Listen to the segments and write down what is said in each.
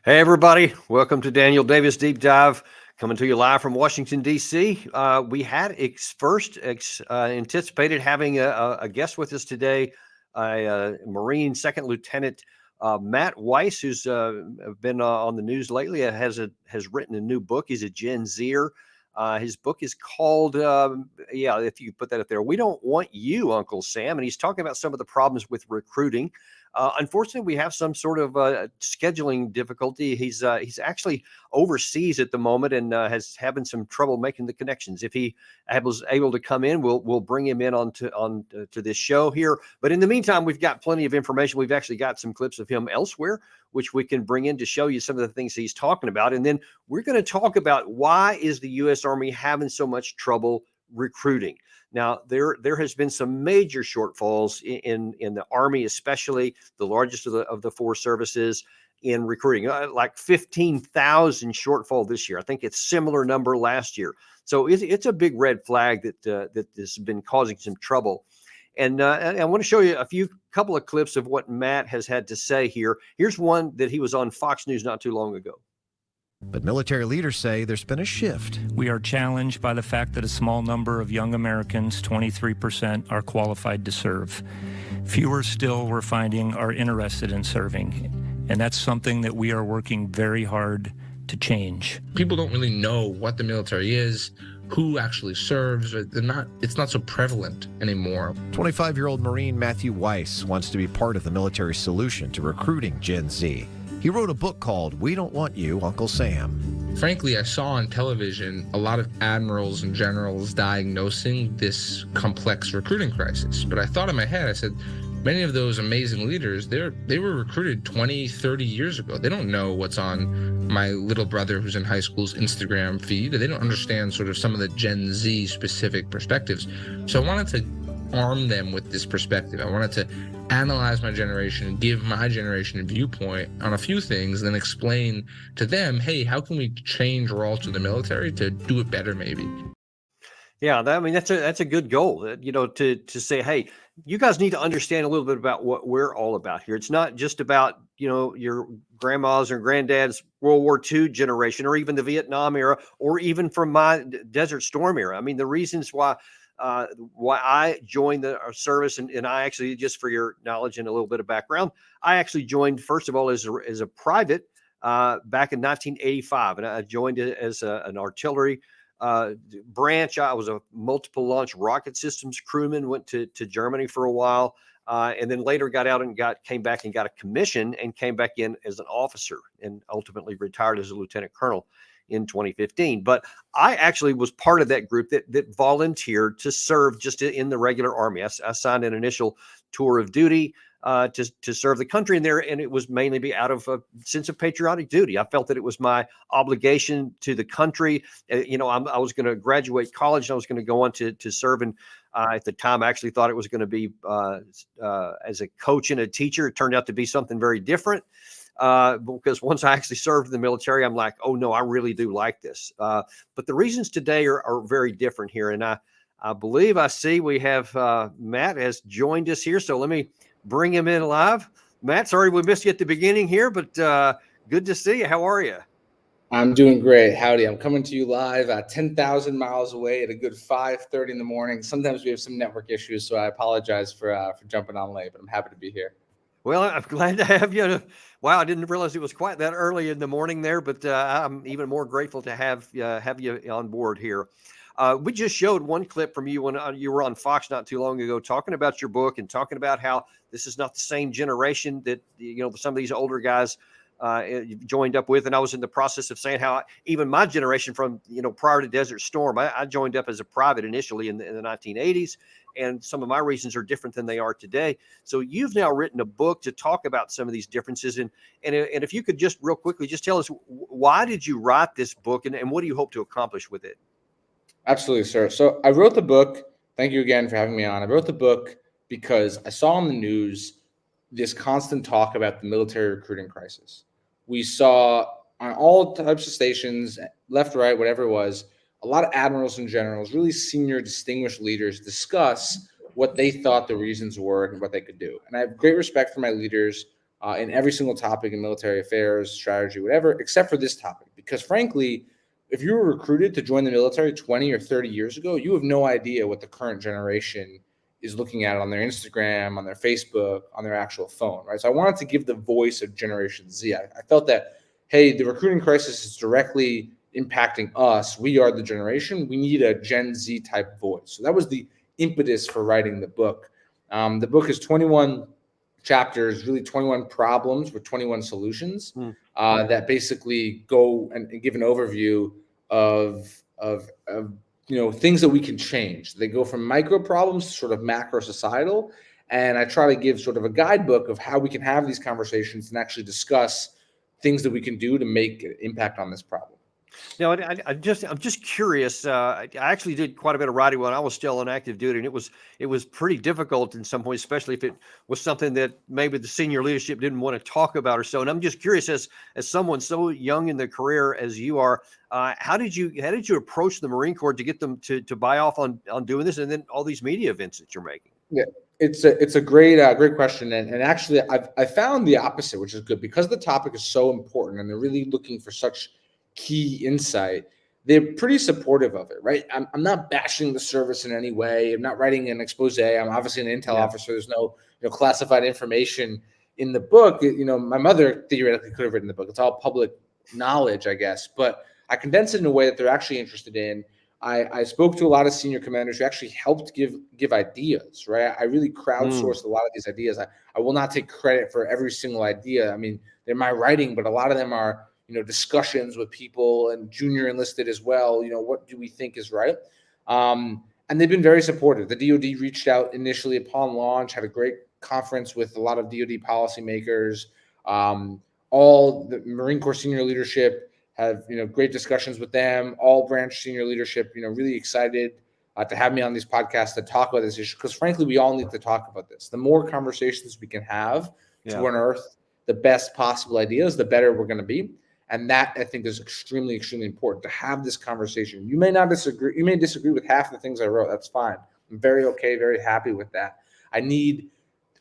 Hey, everybody. Welcome to Daniel Davis Deep Dive, coming to you live from Washington, D.C. We had anticipated having a guest with us today, a Marine Second Lieutenant Matt Weiss, who's been on the news lately, has written a new book. He's a Gen Zer. His book is called, if you put that up there, "We Don't Want You, Uncle Sam." And he's talking about some of the problems with recruiting. Unfortunately, we have some sort of scheduling difficulty. He's actually overseas at the moment and has having some trouble making the connections. If he was able to come in, we'll bring him in to this show here. But in the meantime, we've got plenty of information. We've actually got some clips of him elsewhere, which we can bring in to show you some of the things he's talking about. And then we're going to talk about why is the U.S. Army having so much trouble recruiting. Now, there has been some major shortfalls in the Army, especially the largest of the four services in recruiting, like 15,000 shortfall this year. I think it's similar number last year. So it's a big red flag that has been causing some trouble. And I want to show you a couple of clips of what Matt has had to say here. Here's one that he was on Fox News not too long ago. But military leaders say there's been a shift. We are challenged by the fact that a small number of young Americans, 23%, are qualified to serve. Fewer still, we're finding, are interested in serving. And that's something that we are working very hard to change. People don't really know what the military is, who actually serves. It's not so prevalent anymore. 25-year-old Marine Matthew Weiss wants to be part of the military solution to recruiting Gen Z. He wrote a book called "We Don't Want You, Uncle Sam." Frankly, I saw on television a lot of admirals and generals diagnosing this complex recruiting crisis. But I thought in my head, I said, many of those amazing leaders, they were recruited 20, 30 years ago. They don't know what's on my little brother who's in high school's Instagram feed. They don't understand sort of some of the Gen Z specific perspectives. So I wanted to arm them with this perspective. I wanted to analyze my generation and give my generation a viewpoint on a few things, then explain to them, hey, how can we change or alter the military to do it better maybe? Yeah, that's a good goal, to say, hey, you guys need to understand a little bit about what we're all about here. It's not just about, your grandma's or granddad's World War II generation, or even the Vietnam era, or even from my Desert Storm era. I mean, the reasons why I joined the service, and I actually, just for your knowledge and a little bit of background, I actually joined, first of all, as a private back in 1985, and I joined as an artillery branch. I was a multiple launch rocket systems crewman, went to Germany for a while, and then later got out and came back and got a commission and came back in as an officer, and ultimately retired as a lieutenant colonel in 2015. But I actually was part of that group that volunteered to serve just in the regular Army. I signed an initial tour of duty to serve the country in there, and it was mainly be out of a sense of patriotic duty. I felt that it was my obligation to the country. I was going to graduate college, and I was going to go on to serve. And at the time, I actually thought it was going to be as a coach and a teacher. It turned out to be something very different. Because once I actually served in the military, I'm like, oh no, I really do like this. But the reasons today are very different here. And I believe I see we have Matt has joined us here. So let me bring him in live. Matt, sorry we missed you at the beginning here, but good to see you. How are you? I'm doing great. Howdy. I'm coming to you live 10,000 miles away at a good 5:30 in the morning. Sometimes we have some network issues, so I apologize for jumping on late, but I'm happy to be here. Well, I'm glad to have you. Wow, I didn't realize it was quite that early in the morning there, but I'm even more grateful to have you on board here. We just showed one clip from you when you were on Fox not too long ago, talking about your book and talking about how this is not the same generation that some of these older guys joined up with. And I was in the process of saying how even my generation from prior to Desert Storm, I joined up as a private initially in the 1980s. And some of my reasons are different than they are today. So you've now written a book to talk about some of these differences. And if you could just real quickly, just tell us, why did you write this book and what do you hope to accomplish with it? Absolutely, sir. So I wrote the book. Thank you again for having me on. I wrote the book because I saw on the news this constant talk about the military recruiting crisis. We saw on all types of stations, left, right, whatever it was, a lot of admirals and generals, really senior, distinguished leaders, discuss what they thought the reasons were and what they could do. And I have great respect for my leaders in every single topic in military affairs, strategy, whatever, except for this topic. Because frankly, if you were recruited to join the military 20 or 30 years ago, you have no idea what the current generation is looking at on their Instagram, on their Facebook, on their actual phone, right? So I wanted to give the voice of Generation Z. I felt that, hey, the recruiting crisis is directly impacting us. We are the generation. We need a Gen Z type voice. So that was the impetus for writing the book. The book is 21 chapters, really 21 problems with 21 solutions that basically go and give an overview of things that we can change. They go from micro problems to sort of macro societal. And I try to give sort of a guidebook of how we can have these conversations and actually discuss things that we can do to make an impact on this problem. Now, I'm just curious. I actually did quite a bit of writing when I was still on active duty, and it was pretty difficult in some ways, especially if it was something that maybe the senior leadership didn't want to talk about or so. And I'm just curious, as someone so young in the career as you are, how did you approach the Marine Corps to get them to buy off on doing this, and then all these media events that you're making? Yeah, it's a great question, and actually I found the opposite, which is good, because the topic is so important and they're really looking for such key insight. They're pretty supportive of it, right? I'm not bashing the service in any way. I'm not writing an expose. I'm obviously an intel officer. There's no classified information in the book. My mother theoretically could have written the book. It's all public knowledge, I guess, but I condense it in a way that they're actually interested in. I spoke to a lot of senior commanders who actually helped give ideas, right? I really crowdsourced a lot of these ideas. I will not take credit for every single idea. I mean, they're my writing, but a lot of them are discussions with people and junior enlisted as well. What do we think is right? And they've been very supportive. The DoD reached out initially upon launch, had a great conference with a lot of DoD policymakers. All the Marine Corps senior leadership have, great discussions with them. All branch senior leadership, really excited to have me on these podcasts to talk about this issue. Because frankly, we all need to talk about this. The more conversations we can have to unearth the best possible ideas, the better we're going to be. And that, I think, is extremely, extremely important, to have this conversation. You may not disagree. You may disagree with half the things I wrote. That's fine. I'm very okay, very happy with that. I need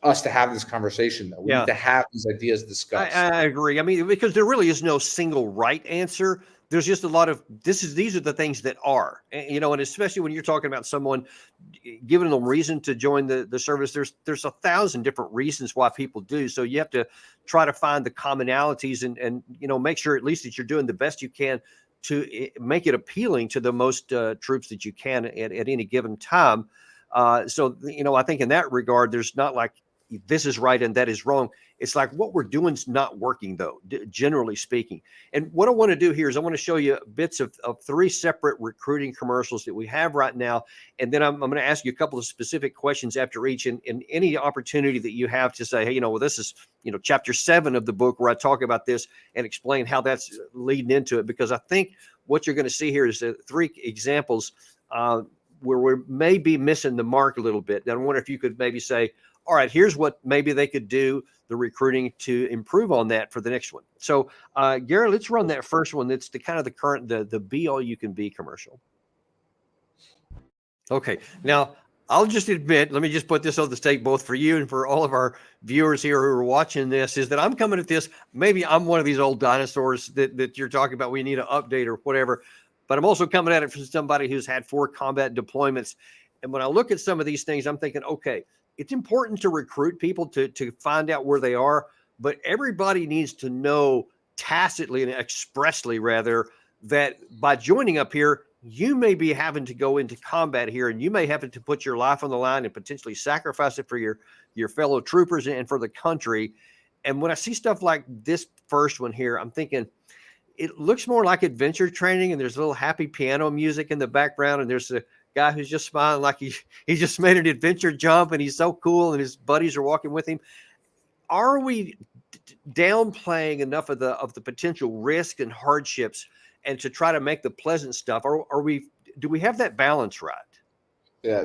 us to have this conversation, though. We need to have these ideas discussed. I agree. I mean, because there really is no single right answer. There's just a lot of these are the things that are, and especially when you're talking about someone giving them reason to join the service, there's 1,000 different reasons why people do. So you have to try to find the commonalities and make sure at least that you're doing the best you can to make it appealing to the most troops that you can at any given time. So I think in that regard, there's not like this is right and that is wrong. It's like what we're doing is not working, though, generally speaking. And what I want to do here is I want to show you bits of 3 separate recruiting commercials that we have right now. And then I'm going to ask you a couple of specific questions after each, and any opportunity that you have to say, hey, this is, chapter 7 of the book where I talk about this and explain how that's leading into it. Because I think what you're going to see here is 3 examples where we may be missing the mark a little bit. And I wonder if you could maybe say, all right, here's what maybe they could do, the recruiting, to improve on that for the next one. So, Gary, let's run that first one. That's the kind of the current, the Be All You Can Be commercial. Okay. Now, I'll just admit, let me just put this on the stake, both for you and for all of our viewers here who are watching this, is that I'm coming at this, maybe I'm one of these old dinosaurs that you're talking about, we need an update or whatever, but I'm also coming at it from somebody who's had 4 combat deployments. And when I look at some of these things, I'm thinking, okay, it's important to recruit people to find out where they are, but everybody needs to know tacitly and expressly, rather, that by joining up here, you may be having to go into combat here, and you may have to put your life on the line and potentially sacrifice it for your fellow troopers and for the country. And when I see stuff like this first one here, I'm thinking it looks more like adventure training, and there's a little happy piano music in the background, and there's a guy who's just smiling like he just made an adventure jump and he's so cool and his buddies are walking with him. Are we downplaying enough of the potential risk and hardships and to try to make the pleasant stuff? Or do we have that balance right? Yeah,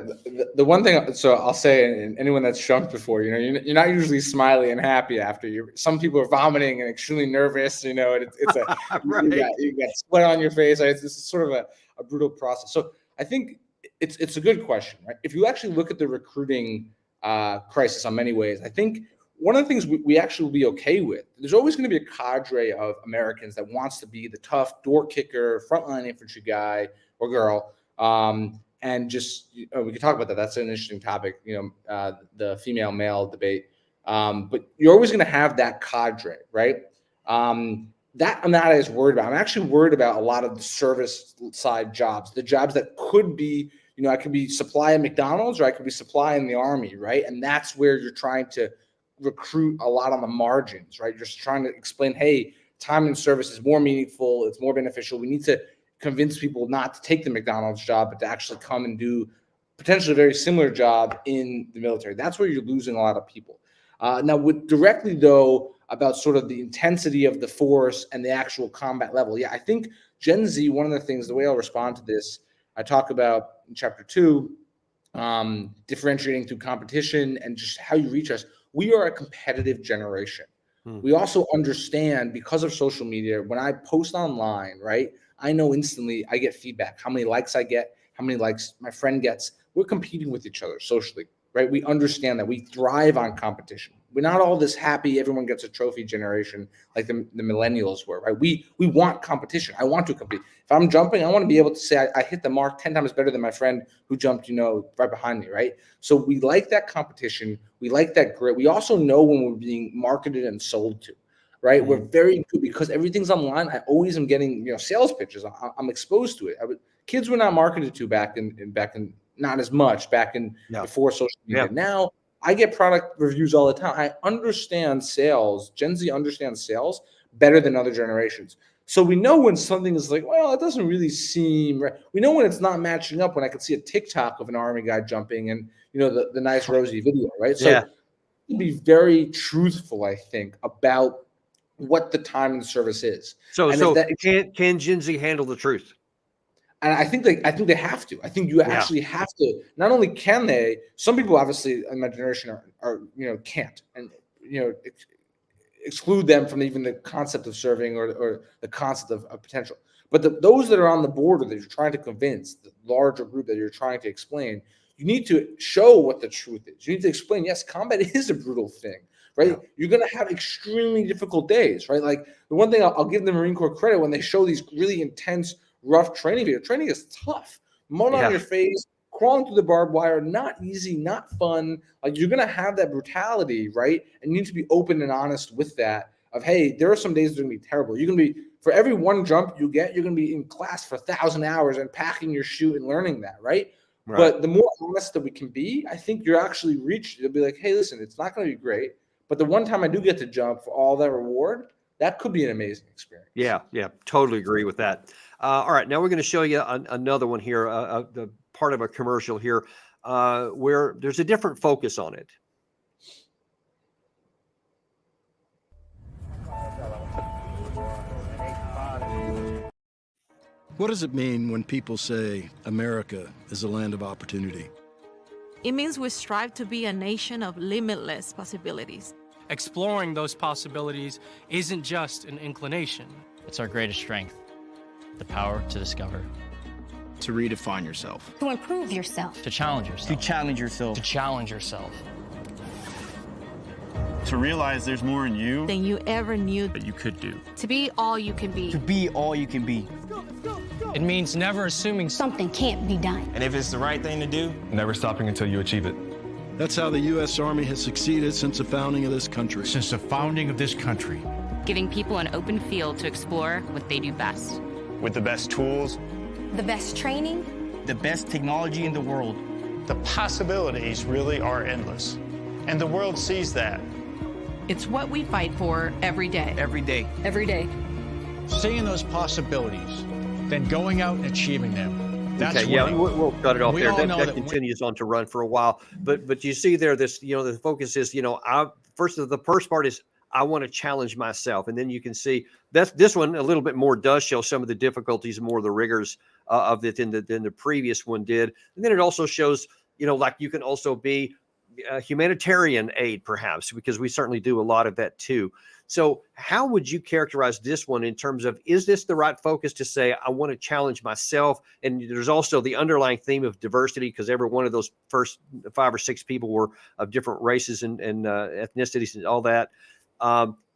the one thing, so I'll say, and anyone that's jumped before, you're not usually smiley and happy after you. Some people are vomiting and extremely nervous, and it's a right. you got sweat on your face. It's sort of a brutal process. So I think it's a good question, right? If you actually look at the recruiting crisis on many ways, I think one of the things we actually will be okay with, there's always going to be a cadre of Americans that wants to be the tough door kicker, frontline infantry guy or girl. And just, we can talk about that. That's an interesting topic, the female male debate. But you're always going to have that cadre, right? That I'm not as worried about. I'm actually worried about a lot of the service side jobs, the jobs that could be, I could be supply at McDonald's or I could be supply in the Army, right? And that's where you're trying to recruit a lot on the margins, right? You're just trying to explain, hey, time in service is more meaningful, it's more beneficial. We need to convince people not to take the McDonald's job, but to actually come and do potentially a very similar job in the military. That's where you're losing a lot of people. Now, with directly though about sort of the intensity of the force and the actual combat level, I think Gen Z, one of the things, the way I'll respond to this, I talk about in chapter 2, differentiating through competition and just how you reach us. We are a competitive generation. We also understand, because of social media, when I post online, right, I know instantly I get feedback, how many likes I get, how many likes my friend gets. We're competing with each other socially, right? We understand that we thrive on competition. We're not all this happy, everyone gets a trophy generation like the millennials were, right? We want competition. I want to compete. If I'm jumping, I want to be able to say I hit the mark 10 times better than my friend who jumped, right behind me, right? So we like that competition. We like that grit. We also know when we're being marketed and sold to, right? We're very good because everything's online. I always am getting, sales pitches. I'm exposed to it. Kids were not marketed to back in not as much back in before social media. Now I get product reviews all the time. I understand sales. Gen Z understands sales better than other generations. So we know when something is like, well, it doesn't really seem right. We know when it's not matching up, when I could see a TikTok of an Army guy jumping and, the nice rosy video, right? So to be very truthful, I think, about what the time in service is. So can Gen Z handle the truth? And I think they have to. I think you actually have to. Not only can they, some people obviously in my generation are can't, and exclude them from even the concept of serving or the concept of potential. But those that are on the border that you're trying to convince, the larger group that you're trying to explain, you need to show what the truth is. You need to explain, yes, combat is a brutal thing, right? Yeah. You're going to have extremely difficult days, right? Like the one thing I'll give the Marine Corps credit when they show these really intense, rough training video. Training is tough. Mud on your face, crawling through the barbed wire, not easy, not fun. Like you're going to have that brutality, right? And you need to be open and honest with that of, hey, there are some days that are going to be terrible. You're going to be, for every one jump you get, you're going to be in class for 1,000 hours and packing your chute and learning that, right? But the more honest that we can be, I think you're actually reached. You'll be like, hey, listen, it's not going to be great, but the one time I do get to jump for all that reward, that could be an amazing experience. Yeah, totally agree with that. All right, now we're going to show you another one here, the part of a commercial here where there's a different focus on it. What does it mean when people say America is a land of opportunity? It means we strive to be a nation of limitless possibilities. Exploring those possibilities isn't just an inclination. It's our greatest strength, the power to discover. To redefine yourself. To improve yourself. To challenge yourself. To challenge yourself. To challenge yourself. To realize there's more in you than you ever knew that you could do. To be all you can be. To be all you can be. It means never assuming something can't be done. And if it's the right thing to do, never stopping until you achieve it. That's how the U.S. Army has succeeded since the founding of this country. Since the founding of this country. Giving people an open field to explore what they do best. With the best tools. The best training. The best technology in the world. The possibilities really are endless. And the world sees that. It's what we fight for every day. Every day. Every day. Seeing those possibilities, then going out and achieving them. That's okay, we'll cut it off there. That continues on to run for a while. But you see there, this, the focus is, the first part is I want to challenge myself. And then you can see that this one a little bit more does show some of the difficulties, more of the rigors of it than the previous one did. And then it also shows, like you can also be humanitarian aid, perhaps, because we certainly do a lot of that too. So how would you characterize this one in terms of, is this the right focus to say, I want to challenge myself? And there's also the underlying theme of diversity, because every one of those first 5 or 6 people were of different races and ethnicities and all that.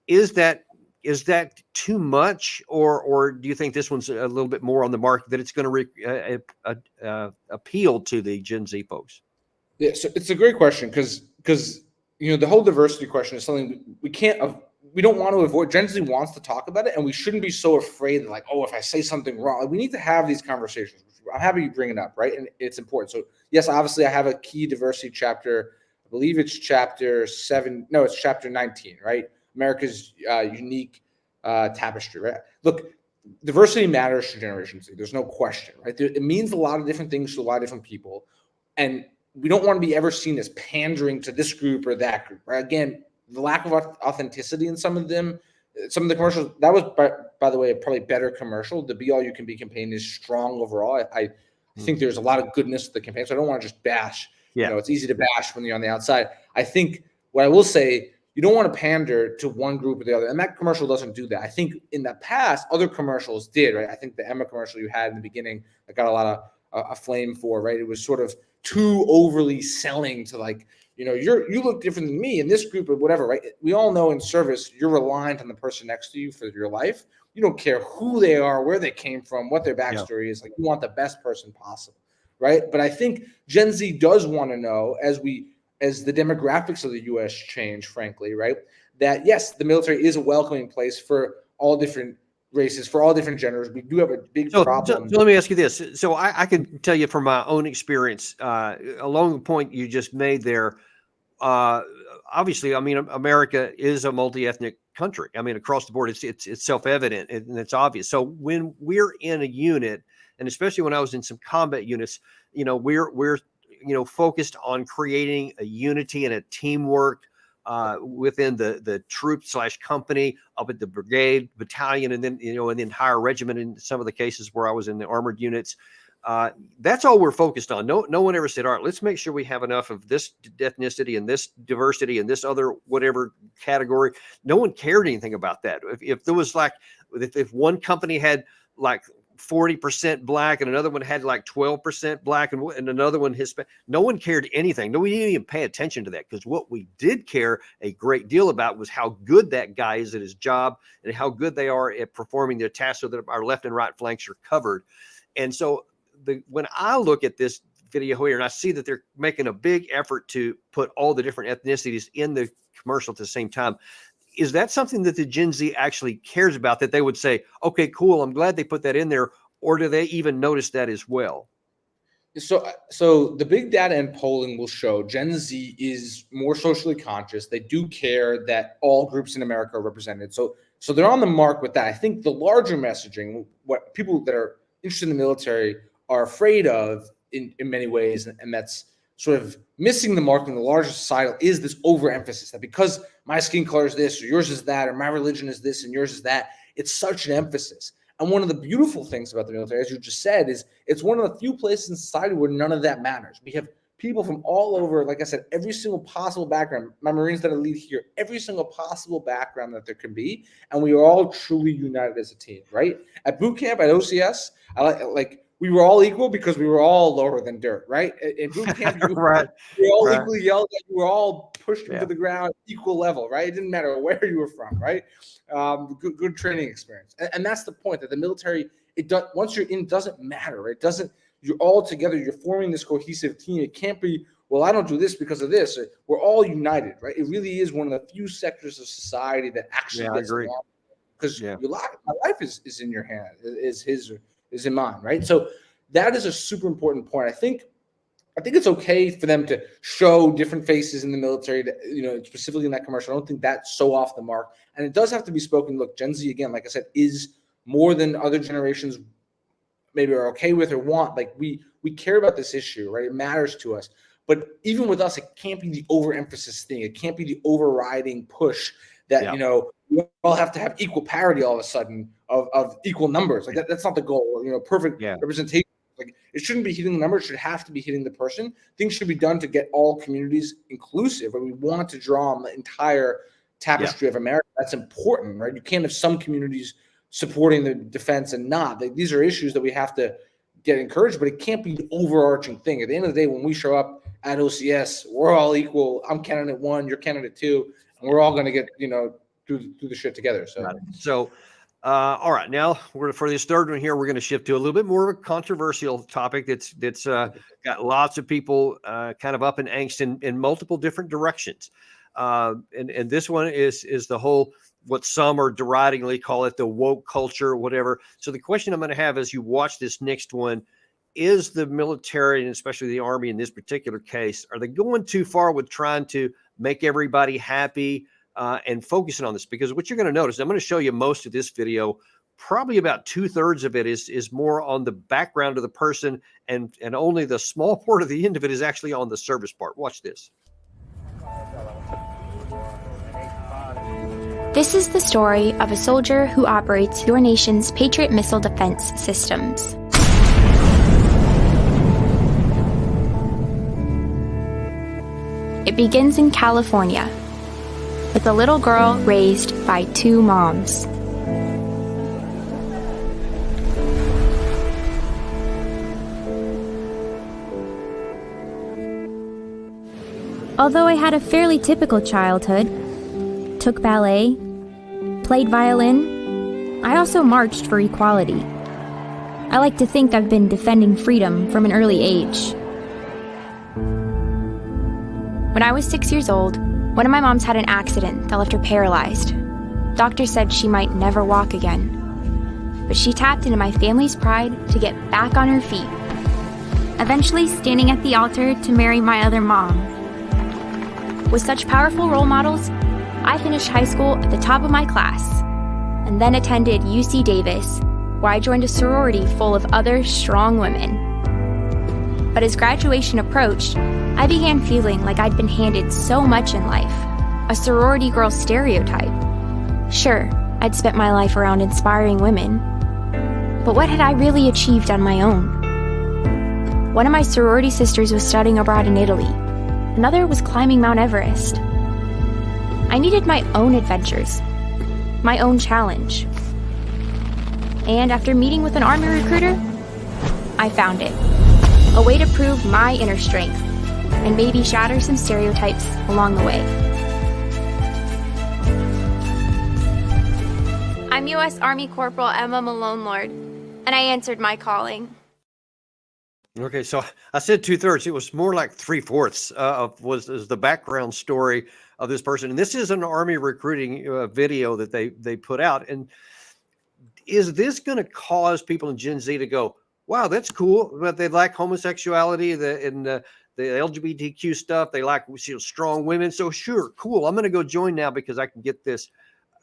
Is that too much, or do you think this one's a little bit more on the mark, that it's going to appeal to the Gen Z folks? Yeah, so it's a great question, because the whole diversity question is something we don't want to avoid. Gen Z wants to talk about it, and we shouldn't be so afraid that, like, oh, if I say something wrong, like, we need to have these conversations. I'm happy you bring it up, right? And it's important. So yes, obviously I have a key diversity chapter. I believe it's chapter 7. No, it's chapter 19, right? America's unique tapestry, right? Look, diversity matters to Generation Z. There's no question, right? It means a lot of different things to a lot of different people. And we don't want to be ever seen as pandering to this group or that group, right? Again, the lack of authenticity in some of the commercials, that was, by the way, probably better commercial. The Be All You Can Be campaign is strong overall. I think there's a lot of goodness to the campaign, so I don't want to just bash. Yeah. It's easy to bash when you're on the outside. I think what I will say, you don't want to pander to one group or the other, and that commercial doesn't do that. I think in the past, other commercials did, right? I think the Emma commercial you had in the beginning, that got a lot of flame for, right? It was sort of too overly selling to, like, you look different than me in this group or whatever, right? We all know in service, you're reliant on the person next to you for your life. You don't care who they are, where they came from, what their backstory is. Like, you want the best person possible, right? But I think Gen Z does want to know, as the demographics of the U.S. change, frankly, right, that yes, the military is a welcoming place for all different races, for all different genders. We do have a big problem. So let me ask you this. So I can tell you from my own experience, along the point you just made there, obviously, I mean, America is a multi-ethnic country. I mean, across the board, it's self-evident and it's obvious. So when we're in a unit, and especially when I was in some combat units, we're focused on creating a unity and a teamwork within the troop / company, up at the brigade, battalion, and then and the entire regiment in some of the cases where I was in the armored units. That's all we're focused on. No one ever said, all right, let's make sure we have enough of this ethnicity and this diversity and this other whatever category. No one cared anything about that. If there was if one company had like 40% black and another one had like 12% black and another one Hispanic, no one cared anything. No, we didn't even pay attention to that, because what we did care a great deal about was how good that guy is at his job and how good they are at performing their tasks so that our left and right flanks are covered. And so when I look at this video here and I see that they're making a big effort to put all the different ethnicities in the commercial at the same time, is that something that the Gen Z actually cares about, that they would say, okay, cool, I'm glad they put that in there? Or do they even notice that as well? So the big data and polling will show Gen Z is more socially conscious. They do care that all groups in America are represented. So they're on the mark with that. I think the larger messaging, what people that are interested in the military are afraid of in many ways, and that's sort of missing the mark in the larger societal, is this overemphasis that because my skin color is this or yours is that, or my religion is this and yours is that. It's such an emphasis. And one of the beautiful things about the military, as you just said, is it's one of the few places in society where none of that matters. We have people from all over, like I said, every single possible background. My Marines that I lead here, every single possible background that there can be, and we are all truly united as a team, right? At boot camp, at OCS, we were all equal because we were all lower than dirt, right? In boot camp, we were all equally yelled at. You were all pushed into the ground, equal level, right? It didn't matter where you were from, right? Good training experience, and that's the point, that the military, once you're in, it doesn't matter, right? You're all together. You're forming this cohesive team. It can't be, well, I don't do this because of this. We're all united, right? It really is one of the few sectors of society that actually gets along, because my life is in your hand, is in mine, right? So that is a super important point. I think it's okay for them to show different faces in the military, specifically in that commercial. I don't think that's so off the mark. And it does have to be spoken. Look, Gen Z, again, like I said, is more than other generations maybe are okay with or want. Like, we care about this issue, right? It matters to us. But even with us, it can't be the overemphasis thing. It can't be the overriding push that, we all have to have equal parity all of a sudden of equal numbers. Like, that's not the goal. Perfect representation. Like, it shouldn't be hitting the number. It should have to be hitting the person. Things should be done to get all communities inclusive. And we want to draw on the entire tapestry of America. That's important, right? You can't have some communities supporting the defense and not. These are issues that we have to get encouraged, but it can't be the overarching thing. At the end of the day, when we show up at OCS, we're all equal. I'm candidate 1, you're candidate 2, and we're all going to get, through the shit together. So, all right, now for this third one here, we're going to shift to a little bit more of a controversial topic that's got lots of people kind of up in angst in multiple different directions. And this one is the whole, what some are deridingly call it the woke culture or whatever. So the question I'm going to have as you watch this next one, is the military, and especially the Army in this particular case, are they going too far with trying to make everybody happy and focusing on this? Because what you're going to notice, I'm going to show you most of this video, probably about 2/3 of it is more on the background of the person, and only the small part of the end of it is actually on the service part. Watch this. This is the story of a soldier who operates your nation's Patriot missile defense systems. It begins in California, with a little girl raised by 2 moms. Although I had a fairly typical childhood, took ballet, played violin, I also marched for equality. I like to think I've been defending freedom from an early age. When I was 6 years old, one of my moms had an accident that left her paralyzed. Doctors said she might never walk again. But she tapped into my family's pride to get back on her feet, eventually standing at the altar to marry my other mom. With such powerful role models, I finished high school at the top of my class, and then attended UC Davis, where I joined a sorority full of other strong women. But as graduation approached, I began feeling like I'd been handed so much in life, a sorority girl stereotype. Sure, I'd spent my life around inspiring women, but what had I really achieved on my own? One of my sorority sisters was studying abroad in Italy. Another was climbing Mount Everest. I needed my own adventures, my own challenge. And after meeting with an Army recruiter, I found it. A way to prove my inner strength and maybe shatter some stereotypes along the way. I'm U.S. Army Corporal Emma Malone Lord, and I answered my calling. Okay, so I said 2/3. It was more like 3/4 was the background story of this person. And this is an Army recruiting video that they put out. And is this going to cause people in Gen Z to go, wow, that's cool, but they like homosexuality and the LGBTQ stuff. They like strong women. So sure, cool. I'm going to go join now because I can get this.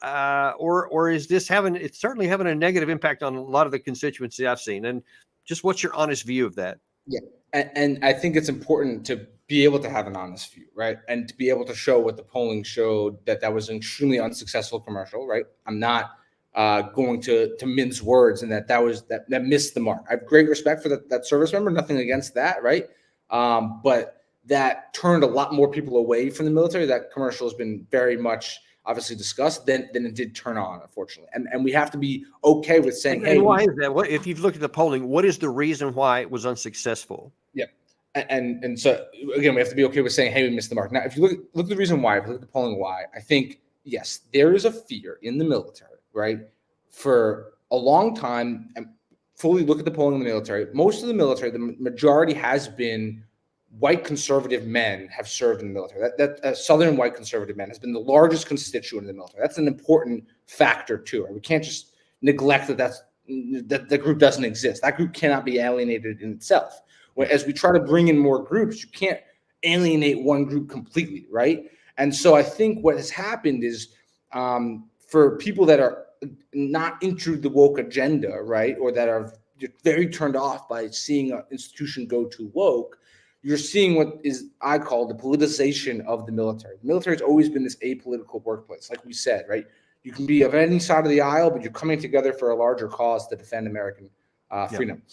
Or is this it's certainly having a negative impact on a lot of the constituency I've seen. And just what's your honest view of that? Yeah. And I think it's important to be able to have an honest view, right? And to be able to show what the polling showed, that was an extremely unsuccessful commercial, right? I'm not going to mince words, and that missed the mark. I have great respect for that service member, nothing against that, right? But that turned a lot more people away from the military. That commercial has been very much obviously discussed than it did turn on, unfortunately. And we have to be okay with saying, hey, why is that? What if you've looked at the polling, what is the reason why it was unsuccessful? Yeah. And so again, we have to be okay with saying, hey, we missed the mark. Now, if you look at the reason why, if you look at the polling why, I think, yes, there is a fear in the military, right? For a long time, and fully look at the polling in the military, most of the military, the majority has been white conservative men have served in the military. That Southern white conservative men has been the largest constituent in the military. That's an important factor too. Right? We can't just neglect that the group doesn't exist. That group cannot be alienated in itself. As we try to bring in more groups, you can't alienate one group completely, right? And so I think what has happened is for people that are not into the woke agenda, right, or that are very turned off by seeing an institution go too woke, you're seeing what is I call the politicization of the military. The military has always been this apolitical workplace, like we said, right? You can be of any side of the aisle, but you're coming together for a larger cause to defend American freedom.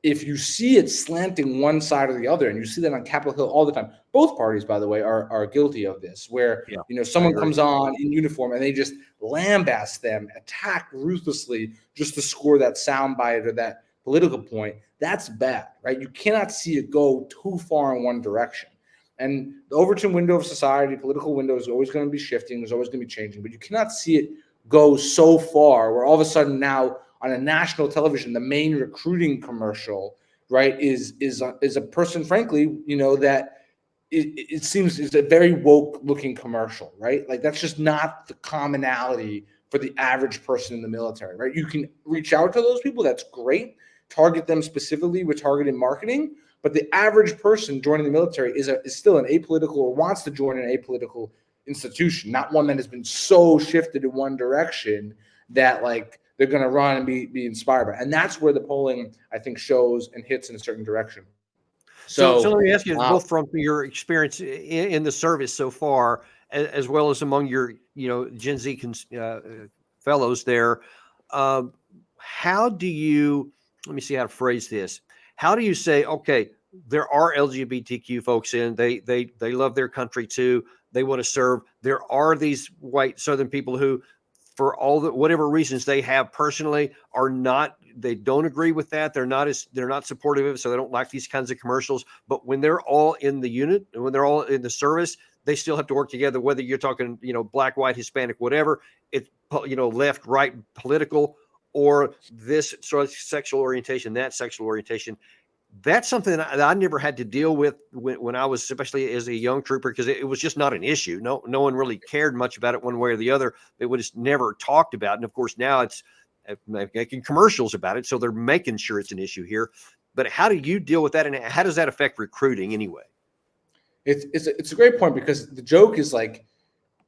if you see it slanting one side or the other, and you see that on Capitol Hill all the time, both parties, by the way, are guilty of this, where someone comes on in uniform and they just lambaste them, attack ruthlessly just to score that soundbite or that political point. That's bad, right? You cannot see it go too far in one direction. And the Overton window of society, political window, is always going to be shifting. There's always going to be changing, but you cannot see it go so far where all of a sudden now on a national television, the main recruiting commercial, right, is a person, frankly, that it seems is a very woke looking commercial, right? Like that's just not the commonality for the average person in the military, right? You can reach out to those people. That's great. Target them specifically with targeted marketing. But the average person joining the military is still an apolitical or wants to join an apolitical institution, not one that has been so shifted in one direction that like they're going to run and be inspired by. And that's where the polling, I think, shows and hits in a certain direction. So let me ask you, both from your experience in the service so far, as well as among your, Gen Z fellows there, how do you, let me see how to phrase this. How do you say, okay, there are LGBTQ folks they love their country too. They want to serve. There are these white Southern people who, for whatever reasons they have personally, they don't agree with that. They're not supportive of it, so they don't like these kinds of commercials. But when they're all in the unit, and when they're all in the service, they still have to work together, whether you're talking, black, white, Hispanic, whatever, it's, left, right, political, or this sort of sexual orientation, that sexual orientation. That's something that I never had to deal with when I was, especially as a young trooper, because it was just not an issue. No one really cared much about it one way or the other. It was never talked about. And of course, now it's making commercials about it. So they're making sure it's an issue here. But how do you deal with that? And how does that affect recruiting anyway? It's a great point, because the joke is like,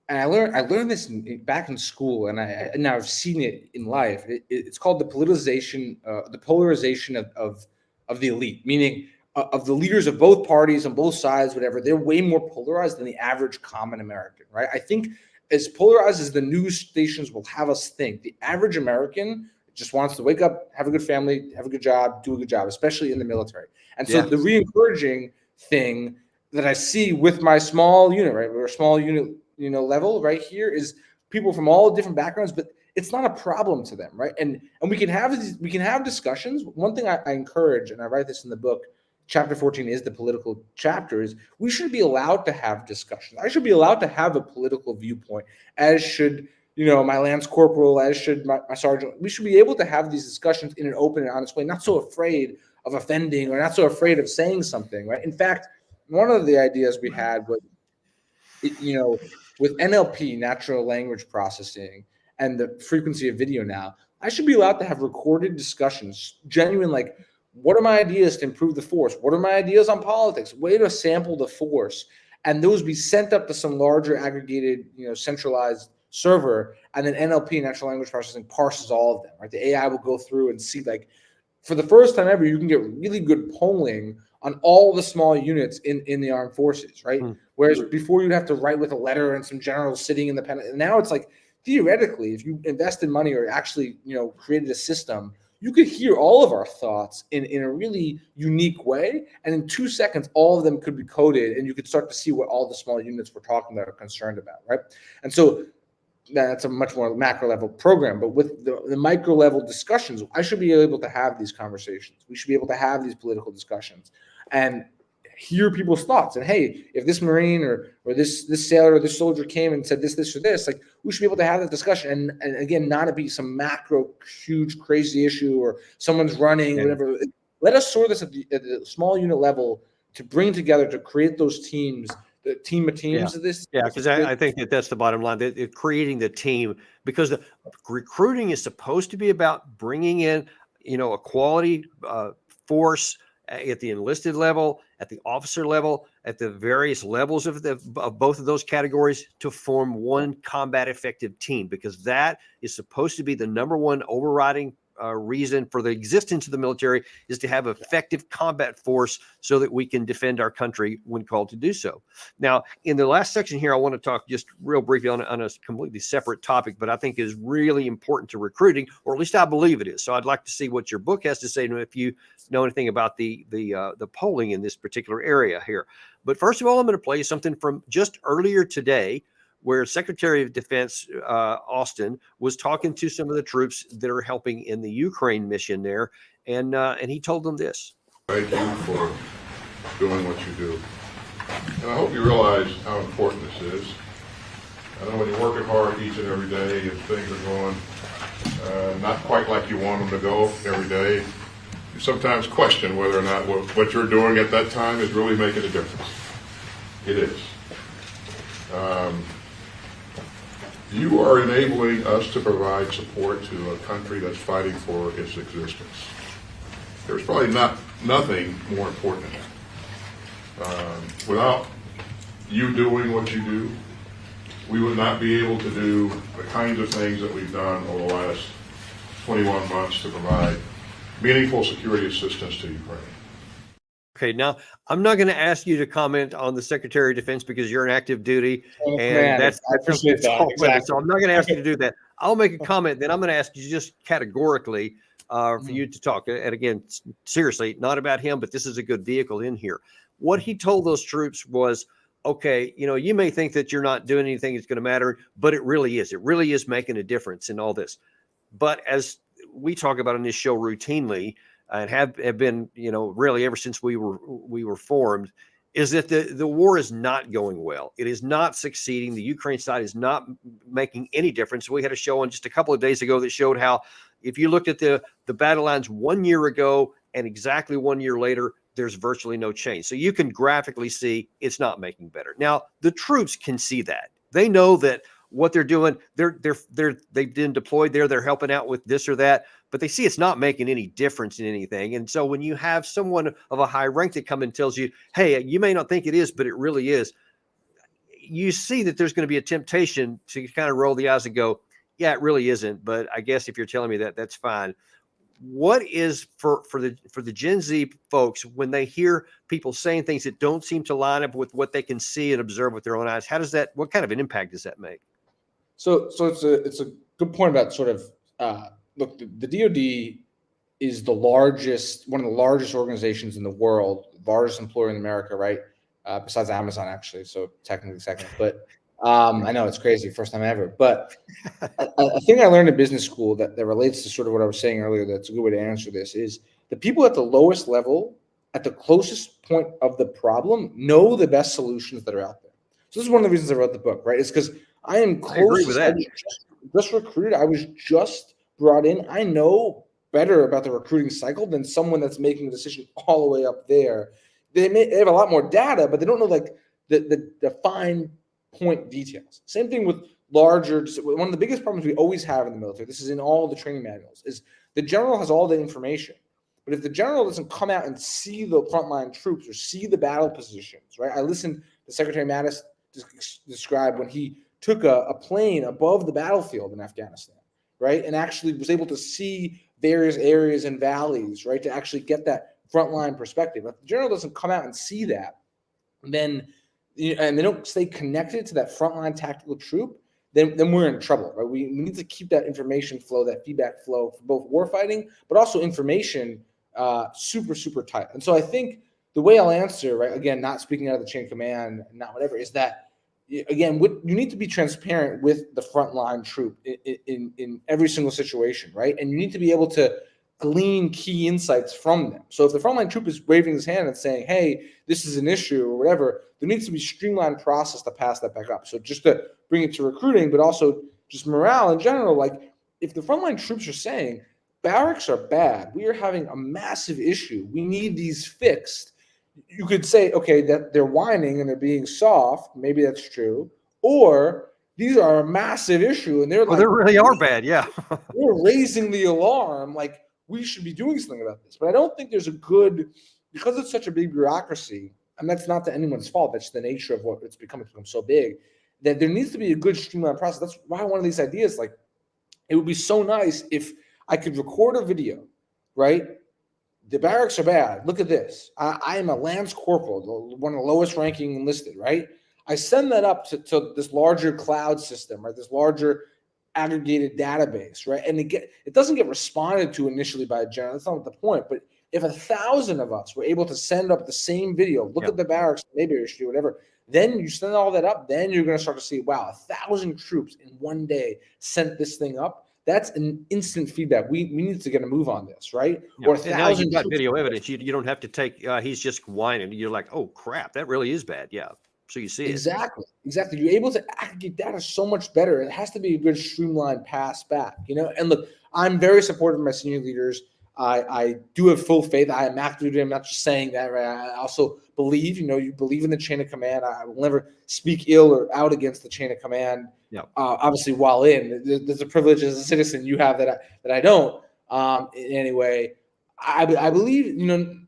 and I learned this back in school, and now I've seen it in life. It's called the polarization of the elite, meaning of the leaders of both parties on both sides, whatever. They're way more polarized than the average common American, right? I think as polarized as the news stations will have us think, the average American just wants to wake up, have a good family, have a good job, do a good job, especially in the military. And so the re-encouraging thing that I see with my small unit, right, or small unit, level right here, is people from all different backgrounds, but it's not a problem to them, right? And we can have discussions. One thing I encourage, and I write this in the book, chapter 14 is the political chapter, is we should be allowed to have discussions. I should be allowed to have a political viewpoint, as should my lance corporal, as should my sergeant. We should be able to have these discussions in an open and honest way, not so afraid of offending or not so afraid of saying something, right? In fact, one of the ideas we had was, with NLP, natural language processing, and the frequency of video now, I should be allowed to have recorded discussions, genuine, like, what are my ideas to improve the force? What are my ideas on politics? Way to sample the force. And those be sent up to some larger aggregated, centralized server, and then NLP, natural language processing, parses all of them, right? The AI will go through and see, like, for the first time ever, you can get really good polling on all the small units in the armed forces, right? Whereas before you'd have to write with a letter and some generals sitting in the pen. And now it's like, theoretically, if you invested money or actually, created a system, you could hear all of our thoughts in a really unique way. And in 2 seconds, all of them could be coded, and you could start to see what all the small units we're talking about are concerned about, right? And so that's a much more macro level program. But with the micro level discussions, I should be able to have these conversations. We should be able to have these political discussions and hear people's thoughts. And hey, if this Marine or this sailor or this soldier came and said this or this, like, we should be able to have that discussion. And again, not to be some macro, huge, crazy issue or someone's running, whatever. Let us sort this at the small unit level to bring together, to create those teams, the team of teams of this. Yeah, because I think that's the bottom line, that creating the team, because the recruiting is supposed to be about bringing in, a quality force at the enlisted level, at the officer level, at the various levels of both of those categories, to form one combat effective team, because that is supposed to be the number one overriding reason for the existence of the military is to have effective combat force so that we can defend our country when called to do so. Now, in the last section here, I want to talk just real briefly on a completely separate topic, but I think is really important to recruiting, or at least I believe it is. So I'd like to see what your book has to say, if you know anything about the polling in this particular area here. But first of all, I'm going to play you something from just earlier today, where Secretary of Defense Austin was talking to some of the troops that are helping in the Ukraine mission there, and he told them this. Thank you for doing what you do. And I hope you realize how important this is. I know when you're working hard each and every day and things are going not quite like you want them to go every day, you sometimes question whether or not what you're doing at that time is really making a difference. It is. You are enabling us to provide support to a country that's fighting for its existence. There's probably nothing more important than that. Without you doing what you do, we would not be able to do the kinds of things that we've done over the last 21 months to provide meaningful security assistance to Ukraine. Okay, now I'm not going to ask you to comment on the Secretary of Defense because you're in active duty, and I appreciate that. Exactly. So I'm not going to ask you to do that. I'll make a comment, then I'm going to ask you just categorically for you to talk. And again, seriously, not about him, but this is a good vehicle in here. What he told those troops was, okay, you may think that you're not doing anything that's going to matter, but it really is. It really is making a difference in all this. But as we talk about on this show routinely, and have been, really ever since we were formed, is that the war is not going well. It is not succeeding. The Ukraine side is not making any difference. We had a show on just a couple of days ago that showed how if you looked at the battle lines 1 year ago and exactly 1 year later, there's virtually no change. So you can graphically see it's not making better. Now, the troops can see that. They know that what they're doing, they've been deployed there, they're helping out with this or that, but they see it's not making any difference in anything. And so when you have someone of a high rank that come and tells you, hey, you may not think it is, but it really is, you see that there's going to be a temptation to kind of roll the eyes and go, yeah, it really isn't. But I guess if you're telling me that, that's fine. What is for the Gen Z folks when they hear people saying things that don't seem to line up with what they can see and observe with their own eyes? What kind of an impact does that make? So it's a good point about sort of look, the DoD is one of the largest organizations in the world, largest employer in America, right? Besides Amazon, actually. So technically second, but I know it's crazy, first time ever. But I think I learned in business school that relates to sort of what I was saying earlier. That's a good way to answer this. Is the people at the lowest level, at the closest point of the problem, know the best solutions that are out there. So this is one of the reasons I wrote the book, right? It's because I am close. I agree with that. Just recruited. I was just brought in. I know better about the recruiting cycle than someone that's making a decision all the way up there. They have a lot more data, but they don't know like the fine point details. Same thing with larger. One of the biggest problems we always have in the military, this is in all the training manuals, is the general has all the information. But if the general doesn't come out and see the frontline troops or see the battle positions, right? I listened to Secretary Mattis describe when he took a plane above the battlefield in Afghanistan, right? And actually was able to see various areas and valleys, right? To actually get that frontline perspective. If the general doesn't come out and see that, then, and they don't stay connected to that frontline tactical troop, then we're in trouble, right? We need to keep that information flow, that feedback flow for both warfighting, but also information super, super tight. And so I think the way I'll answer, right, again, not speaking out of the chain of command, not whatever, is that, again, you need to be transparent with the frontline troop in every single situation, right? And you need to be able to glean key insights from them. So if the frontline troop is waving his hand and saying, hey, this is an issue or whatever, there needs to be a streamlined process to pass that back up. So just to bring it to recruiting, but also just morale in general, like if the frontline troops are saying, barracks are bad, we are having a massive issue, we need these fixed, you could say, okay, that they're whining and they're being soft. Maybe that's true. Or these are a massive issue and they're like, they really are bad. Yeah. They're raising the alarm. Like we should be doing something about this. But I don't think there's because it's such a big bureaucracy, and that's not to anyone's fault. That's the nature of what it's become so big, that there needs to be a good streamlined process. That's why one of these ideas, like it would be so nice if I could record a video, right? The barracks are bad. Look at this. I am a Lance Corporal, one of the lowest ranking enlisted, right? I send that up to this larger cloud system, right? This larger aggregated database, right? And it doesn't get responded to initially by a general. That's not the point. But if 1,000 of us were able to send up the same video, look at the barracks, maybe issue, whatever, then you send all that up, then you're going to start to see, wow, 1,000 troops in one day sent this thing up. That's an instant feedback. We need to get a move on this, right? Yeah. Or And now you've 1,000 got troops. video evidence. You don't have to take, he's just whining. You're like, oh, crap, that really is bad. Yeah. So you see it. Exactly. You're able to aggregate data so much better. It has to be a good streamlined pass back, And look, I'm very supportive of my senior leaders. I do have full faith. I am actively, I'm not just saying that, right? I also believe, you believe in the chain of command. I will never speak ill or out against the chain of command. Yeah. Obviously, while there's a privilege as a citizen you have that I don't. In any way, I believe,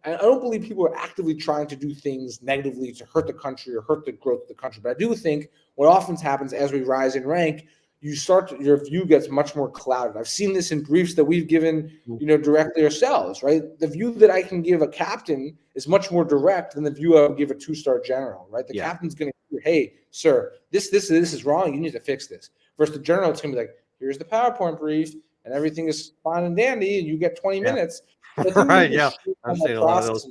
I don't believe people are actively trying to do things negatively to hurt the country or hurt the growth of the country. But I do think what often happens as we rise in rank, your view gets much more clouded. I've seen this in briefs that we've given, directly ourselves, right? The view that I can give a captain is much more direct than the view I would give a 2-star general, right? The captain's going to hear, hey, sir, this is wrong. You need to fix this. Versus the general, it's going to be like, here's the PowerPoint brief, and everything is fine and dandy, and you get 20 minutes. Right. Yeah. I've seen a lot of those.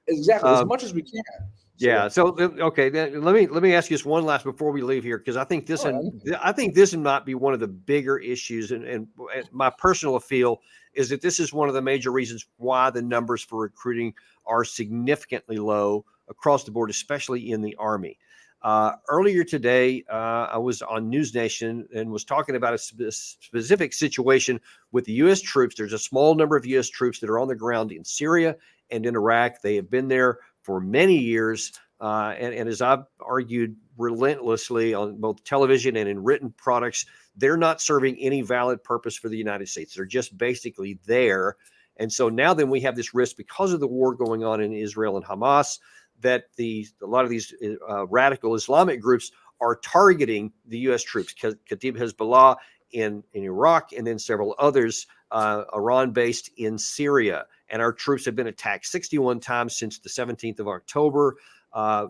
Exactly. As much as we can. Yeah. So okay, then let me ask you just one last before we leave here, because I think this might be one of the bigger issues, and my personal feel is that this is one of the major reasons why the numbers for recruiting are significantly low across the board, especially in the Army. Earlier today, I was on News Nation and was talking about a specific situation with the U.S. troops. There's a small number of U.S. troops that are on the ground in Syria and in Iraq. They have been there for many years. And as I've argued relentlessly on both television and in written products, they're not serving any valid purpose for the United States. They're just basically there. And so now then we have this risk because of the war going on in Israel and Hamas, that a lot of these radical Islamic groups are targeting the U.S. troops, Kataib Hezbollah in Iraq, and then several others, Iran-based in Syria. And our troops have been attacked 61 times since the 17th of October.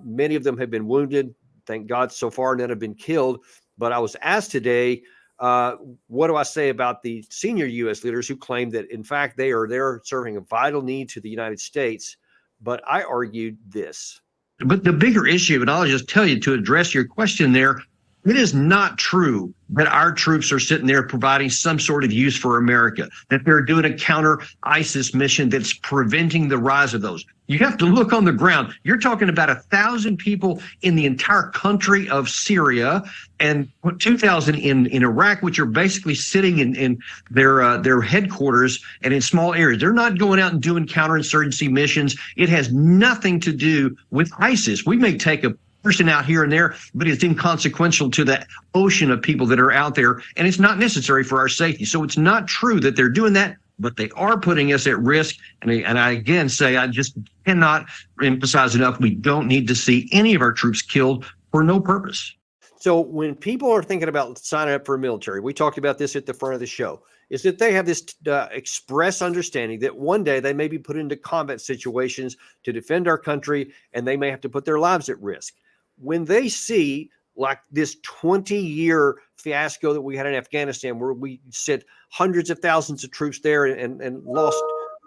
Many of them have been wounded. Thank God so far none have been killed. But I was asked today, what do I say about the senior U.S. leaders who claim that, in fact, they are there serving a vital need to the United States? But I argued this. But the bigger issue, and I'll just tell you to address your question there, it is not true that our troops are sitting there providing some sort of use for America, that they're doing a counter ISIS mission that's preventing the rise of those. You have to look on the ground. You're talking about 1,000 people in the entire country of Syria and 2,000 in Iraq, which are basically sitting in their headquarters and in small areas. They're not going out and doing counterinsurgency missions. It has nothing to do with ISIS. We may take a person out here and there, but it's inconsequential to the ocean of people that are out there, and it's not necessary for our safety. So it's not true that they're doing that, but they are putting us at risk. And I again say, I just cannot emphasize enough, we don't need to see any of our troops killed for no purpose. So when people are thinking about signing up for a military, we talked about this at the front of the show, is that they have this express understanding that one day they may be put into combat situations to defend our country, and they may have to put their lives at risk. When they see like this 20-year fiasco that we had in Afghanistan, where we sent hundreds of thousands of troops there and lost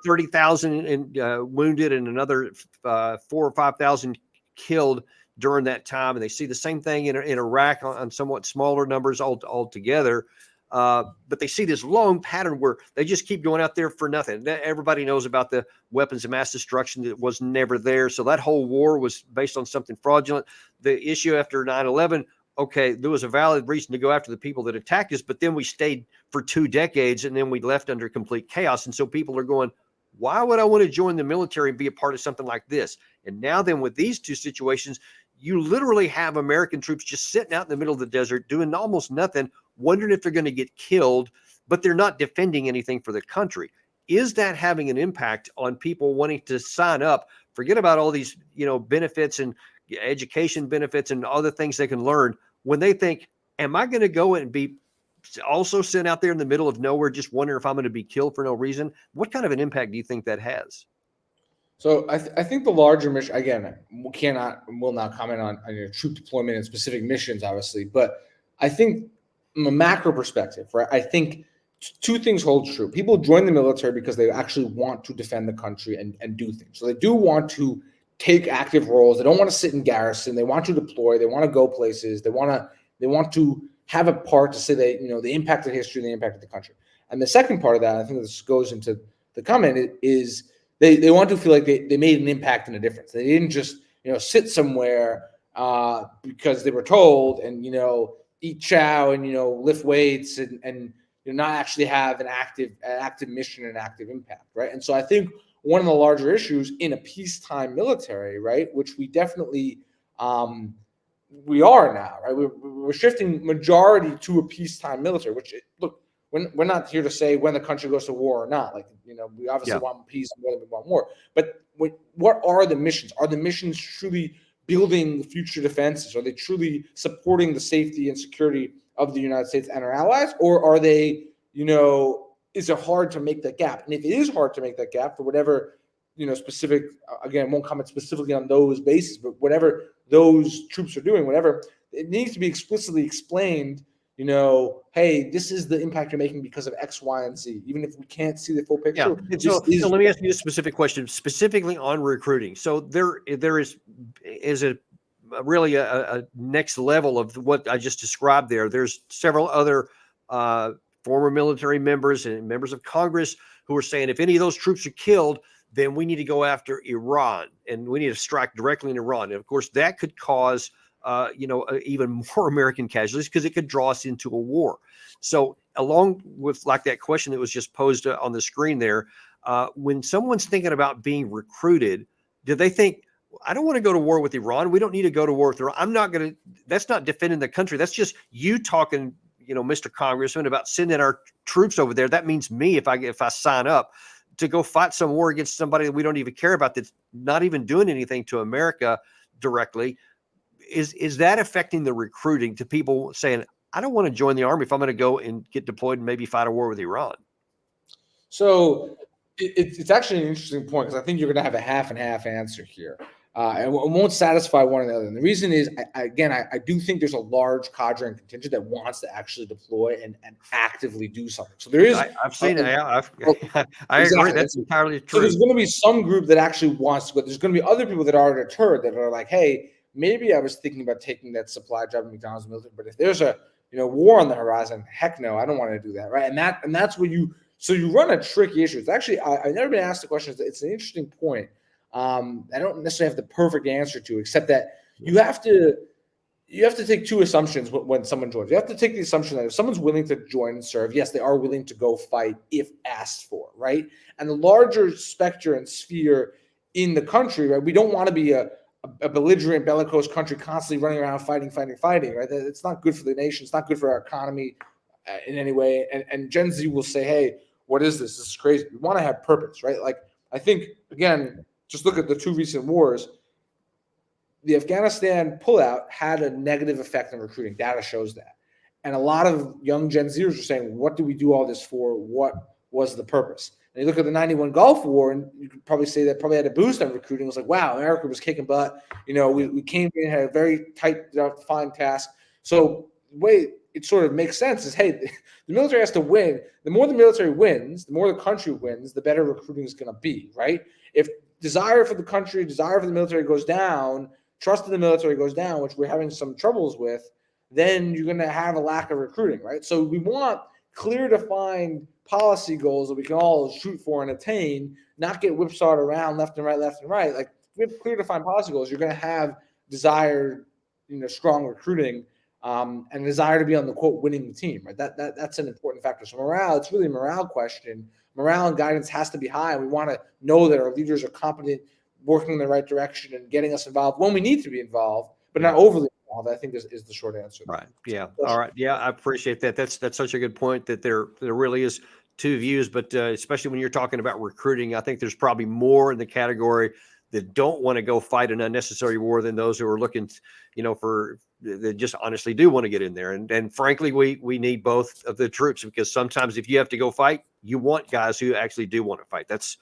30,000 and wounded and another 4,000 or 5,000 killed during that time. And they see the same thing in Iraq on somewhat smaller numbers altogether. But they see this long pattern where they just keep going out there for nothing. Everybody knows about the weapons of mass destruction that was never there. So that whole war was based on something fraudulent. The issue after 9/11, okay, there was a valid reason to go after the people that attacked us, but then we stayed for 2 decades and then we left under complete chaos. And so people are going, why would I want to join the military and be a part of something like this? And now then with these two situations, you literally have American troops just sitting out in the middle of the desert doing almost nothing, wondering if they're going to get killed, but they're not defending anything for the country. Is that having an impact on people wanting to sign up? Forget about all these, benefits and education benefits and other things they can learn when they think, am I going to go and be also sent out there in the middle of nowhere, just wondering if I'm going to be killed for no reason? What kind of an impact do you think that has? So I think the larger mission, again, will not comment on your troop deployment and specific missions, obviously, but I think from a macro perspective, right, I think two things hold true. People join the military because they actually want to defend the country and do things. So they do want to take active roles. They don't want to sit in garrison. They want to deploy. They want to go places. They want to have a part to say that, they impacted history and they impacted the country. And the second part of that, I think this goes into the comment, is they want to feel like they made an impact and a difference. They didn't just, sit somewhere because they were told and, eat chow and, lift weights and not actually have an active mission and active impact, right? And so I think one of the larger issues in a peacetime military, right, which we definitely we are now, right? We're shifting majority to a peacetime military, which, look, we're not here to say when the country goes to war or not. Like, we obviously want peace more than we want war. But what are the missions? Are the missions truly building future defenses? Are they truly supporting the safety and security of the United States and our allies? Or are they, is it hard to make that gap? And if it is hard to make that gap for whatever, specific, again, won't comment specifically on those bases, but whatever those troops are doing, whatever, it needs to be explicitly explained, hey, this is the impact you're making because of X, Y, and Z, even if we can't see the full picture. Yeah. So let me ask you a specific question, specifically on recruiting. So there is really a next level of what I just described there. There's several other former military members and members of Congress who are saying if any of those troops are killed, then we need to go after Iran and we need to strike directly in Iran. And of course, that could cause even more American casualties because it could draw us into a war. So along with like that question that was just posed on the screen there, when someone's thinking about being recruited, do they think, I don't want to go to war with Iran. We don't need to go to war with Iran. That's not defending the country. That's just you talking, Mr. Congressman, about sending our troops over there. That means me, if I sign up to go fight some war against somebody that we don't even care about, that's not even doing anything to America directly. Is that affecting the recruiting to people saying, I don't want to join the army if I'm going to go and get deployed and maybe fight a war with Iran? So it's actually an interesting point because I think you're going to have a half and half answer here. And it won't satisfy one or the other. And the reason is, I do think there's a large cadre and contingent that wants to actually deploy and actively do something. So there is. I've seen it. I agree. That's entirely true. So there's going to be some group that actually wants to, but there's going to be other people that are deterred that are like, hey, maybe I was thinking about taking that supply job at McDonald's military, but if there's a war on the horizon, heck no, I don't want to do that, right? And that's where you run a tricky issue. It's actually I've never been asked the question. It's an interesting point. I don't necessarily have the perfect answer to, except that you have to take two assumptions when someone joins. You have to take the assumption that if someone's willing to join and serve, yes, they are willing to go fight if asked for, right? And the larger spectrum and sphere in the country, right? We don't want to be a belligerent, bellicose country constantly running around fighting, right? It's not good for the nation. It's not good for our economy in any way. And Gen Z will say, hey, what is this? This is crazy. We want to have purpose, right? Like, I think, again, just look at the two recent wars. The Afghanistan pullout had a negative effect on recruiting. Data shows that. And a lot of young Gen Zers are saying, what do we do all this for? What was the purpose? And you look at the 91 Gulf War, and you could probably say that probably had a boost on recruiting. It was like, wow, America was kicking butt. We came in, had a very tight, defined task. So the way it sort of makes sense is, hey, the military has to win. The more the military wins, the more the country wins, the better recruiting is going to be, right? If desire for the country, desire for the military goes down, trust in the military goes down, which we're having some troubles with, then you're going to have a lack of recruiting, right? So we want clear, defined policy goals that we can all shoot for and attain, not get whipsawed around left and right. Like, if we have clear, defined policy goals, you're going to have desired, strong recruiting and desire to be on the quote winning team, right? That's an important factor. So morale, it's really a morale question. Morale and guidance has to be high. We want to know that our leaders are competent, working in the right direction, and getting us involved when we need to be involved, but not overly involved. I think is the short answer. Right. Yeah. All right. Yeah, I appreciate that. That's such a good point that there really is two views, but especially when you're talking about recruiting, I think there's probably more in the category that don't want to go fight an unnecessary war than those who are looking, for that just honestly do want to get in there. And frankly, we need both of the troops, because sometimes if you have to go fight, you want guys who actually do want to fight. That's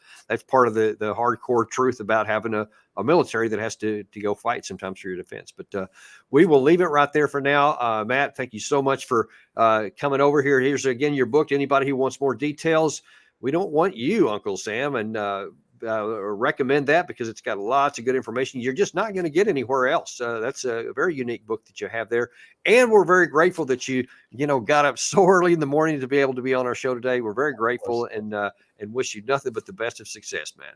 part of the hardcore truth about having a military that has to go fight sometimes for your defense. But we will leave it right there for now. Matt, thank you so much for coming over here. Here's again your book to anybody who wants more details. We Don't Want You, Uncle Sam, and recommend that because it's got lots of good information you're just not going to get anywhere else. That's a very unique book that you have there, and we're very grateful that you got up so early in the morning to be able to be on our show today. We're very grateful and wish you nothing but the best of success, man.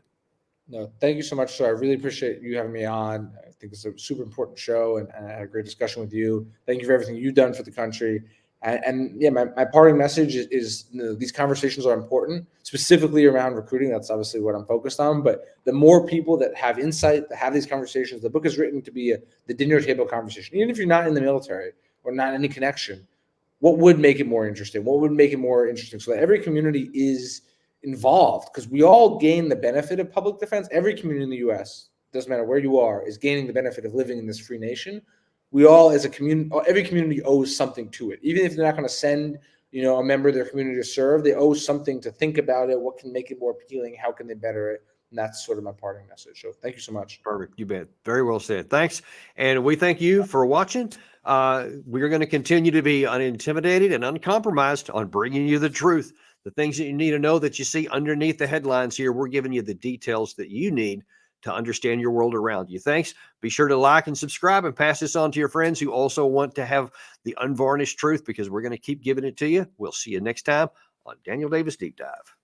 No, thank you so much, sir. I really appreciate you having me on. I think it's a super important show, and I had a great discussion with you. Thank you for everything you've done for the country. And yeah, my parting message is these conversations are important, specifically around recruiting. That's obviously what I'm focused on. But the more people that have insight, that have these conversations, the book is written to be the dinner table conversation. Even if you're not in the military or not any connection, what would make it more interesting? What would make it more interesting so that every community is involved? Because we all gain the benefit of public defense. Every community in the U.S., doesn't matter where you are, is gaining the benefit of living in this free nation. We all, as a community, every community owes something to it. Even if they're not going to send, a member of their community to serve, they owe something to think about it. What can make it more appealing? How can they better it? And that's sort of my parting message. So thank you so much. Perfect. You bet. Very well said. Thanks. And we thank you for watching. We're going to continue to be unintimidated and uncompromised on bringing you the truth. The things that you need to know that you see underneath the headlines here, we're giving you the details that you need to understand your world around you. Thanks. Be sure to like and subscribe and pass this on to your friends who also want to have the unvarnished truth, because we're going to keep giving it to you. We'll see you next time on Daniel Davis Deep Dive.